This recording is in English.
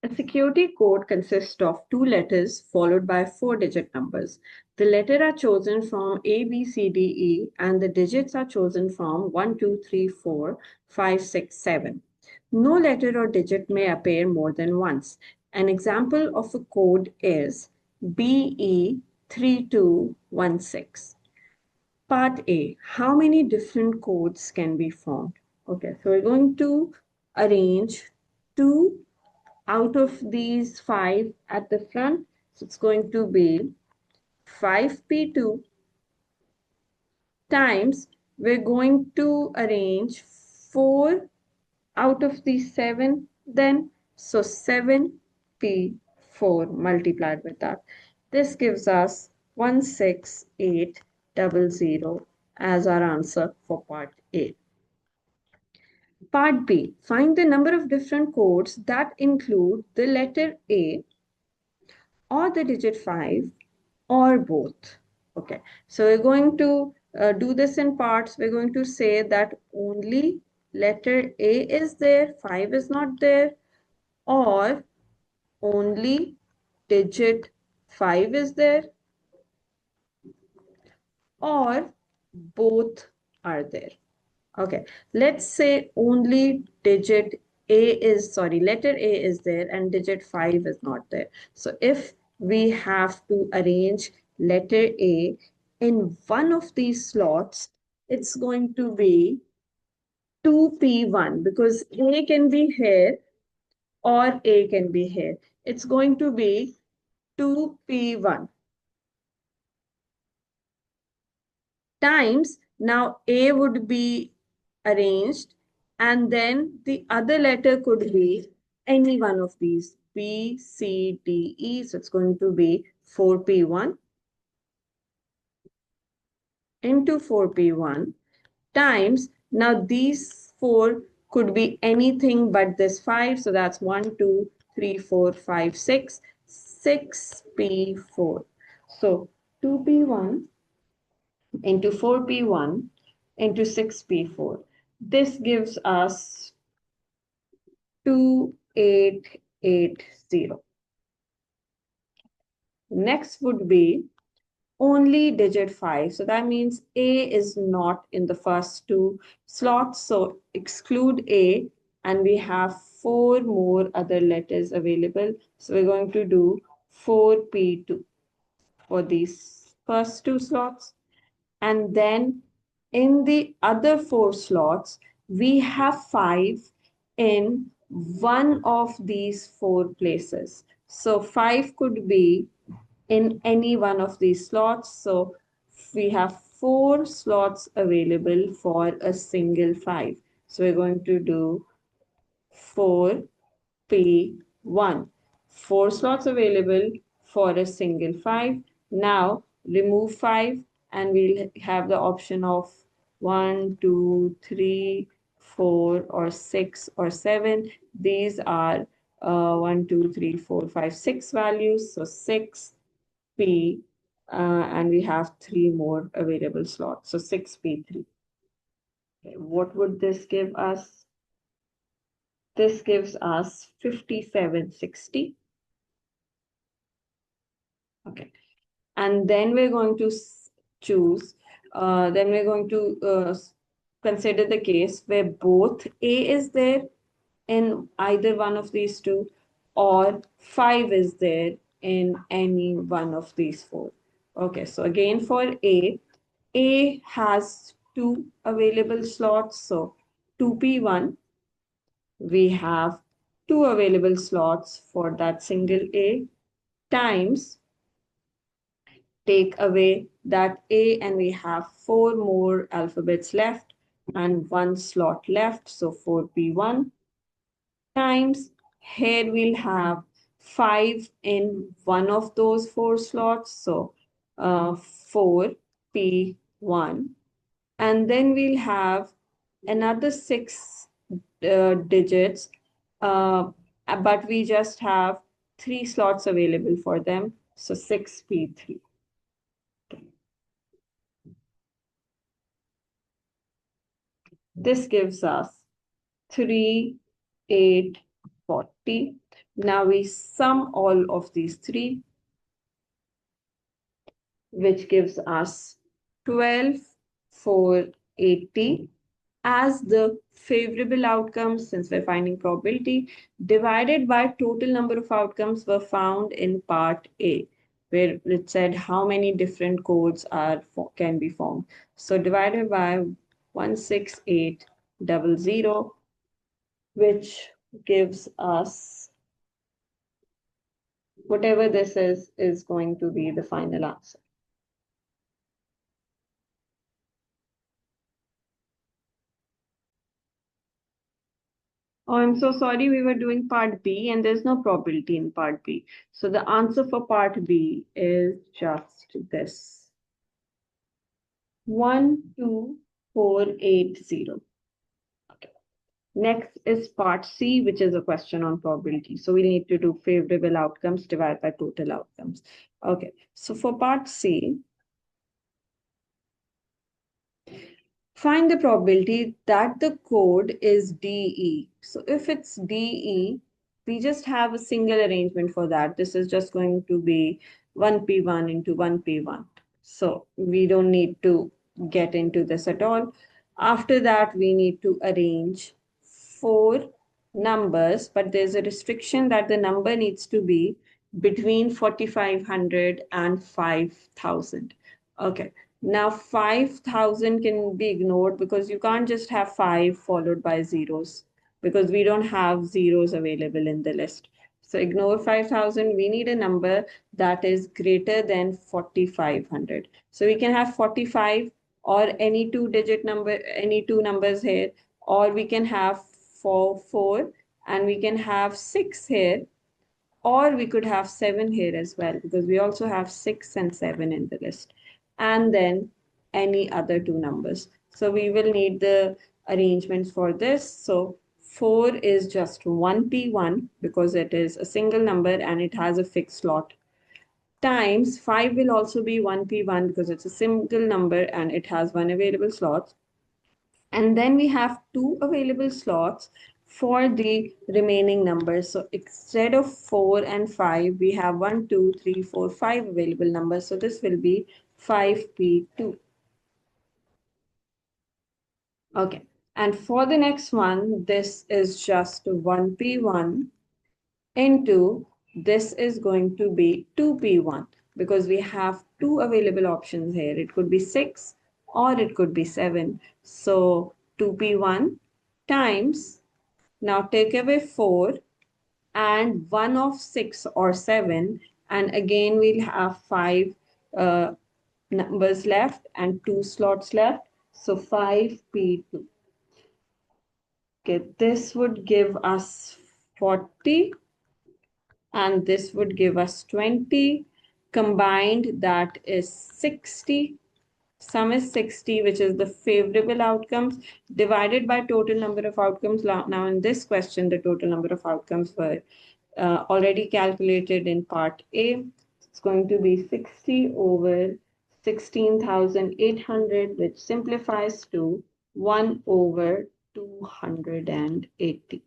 A security code consists of two letters followed by four-digit numbers. The letters are chosen from A, B, C, D, E, and the digits are chosen from 1, 2, 3, 4, 5, 6, 7. No letter or digit may appear more than once. An example of a code is BE3216. Part A, how many different codes can be formed? Okay, so we're going to arrange two out of these five at the front. So it's going to be 5p2 times, we're going to arrange 4 out of these 7 then. So 7p4 multiplied with that. This gives us 16800 as our answer for part A. Part B, find the number of different codes that include the letter A or the digit 5 or both. Okay, so we're going to do this in parts. We're going to say that only letter A is there, 5 is not there, or only digit 5 is there, or both are there. Okay, let's say only letter A is there and digit 5 is not there. So if we have to arrange letter A in one of these slots, it's going to be 2p1 because A can be here or A can be here. It's going to be 2p1 times, now A would be arranged and then the other letter could be any one of these B, C, D, E. So it's going to be 4p1 into 4p1 times, now these 4 could be anything but this 5. So that's 1, 2, 3, 4, 5, 6, 6p4. So 2p1 into 4p1 into 6p4. This gives us 2880. Next would be only digit 5. So that means A is not in the first two slots. So exclude A and we have 4 more other letters available. So we're going to do 4p2 for these first two slots. And then in the other 4 slots, we have 5 in one of these 4 places. So 5 could be in any one of these slots. So we have 4 slots available for a single 5. So we're going to do 4p1. 4 slots available for a single 5. Now remove 5 and we'll have the option of 1, 2, 3, 4, or 6 or 7. These are 1, 2, 3, 4, 5, 6 values. So 6p, and we have 3 more available slots. So 6p3. Okay, what would this give us? This gives us 5760. Okay. And then we're going to choose, then we're going to consider the case where both A is there in either one of these two or 5 is there in any one of these 4. Okay, so again for A has 2 available slots. So 2p1, we have 2 available slots for that single A times, take away that A and we have 4 more alphabets left and 1 slot left. So 4p1 times, here we'll have 5 in one of those 4 slots. So 4p1. And then we'll have another 6 digits, but we just have 3 slots available for them. So 6p3. This gives us 3840. Now we sum all of these three, which gives us 12,480 as the favorable outcomes, since we're finding probability, divided by total number of outcomes were found in part A, where it said how many different codes can be formed. So divided by 16800, which gives us whatever this is going to be the final answer. Oh, I'm so sorry. We were doing part B and there's no probability in part B. So the answer for part B is just this. 12480. Okay. Next is part C, which is a question on probability. So we need to do favorable outcomes divided by total outcomes. Okay. So for part C, find the probability that the code is DE. So if it's DE, we just have a single arrangement for that. This is just going to be 1P1 into 1P1. So we don't need to get into this at all. After that, we need to arrange four numbers, but there's a restriction that the number needs to be between 4,500 and 5,000. Okay. Now 5,000 can be ignored because you can't just have 5 followed by zeros because we don't have zeros available in the list. So ignore 5,000. We need a number that is greater than 4,500. So we can have 45 or any any two numbers here, or we can have 4 and we can have 6 here, or we could have 7 here as well, because we also have 6 and 7 in the list. And then any other two numbers. So we will need the arrangements for this. So 4 is just 1P1 because it is a single number and it has a fixed slot. Times 5 will also be 1P1 because it's a single number and it has one available slot. And then we have two available slots for the remaining numbers. So instead of 4 and 5, we have 1, 2, 3, 4, 5 available numbers. So this will be 5P2. Okay. And for the next one, this is just 1P1 into this is going to be 2P1 because we have two available options here. It could be 6 or it could be 7. So 2P1 times, now take away 4 and 1 of 6 or 7, and again we'll have 5 uh, numbers left and 2 slots left. So 5P2. Okay, this would give us 40 and this would give us 20. Combined, that is 60. Sum is 60, which is the favorable outcomes, divided by total number of outcomes. Now, in this question, the total number of outcomes were already calculated in part A. It's going to be 60 over 16,800, which simplifies to 1 over 280.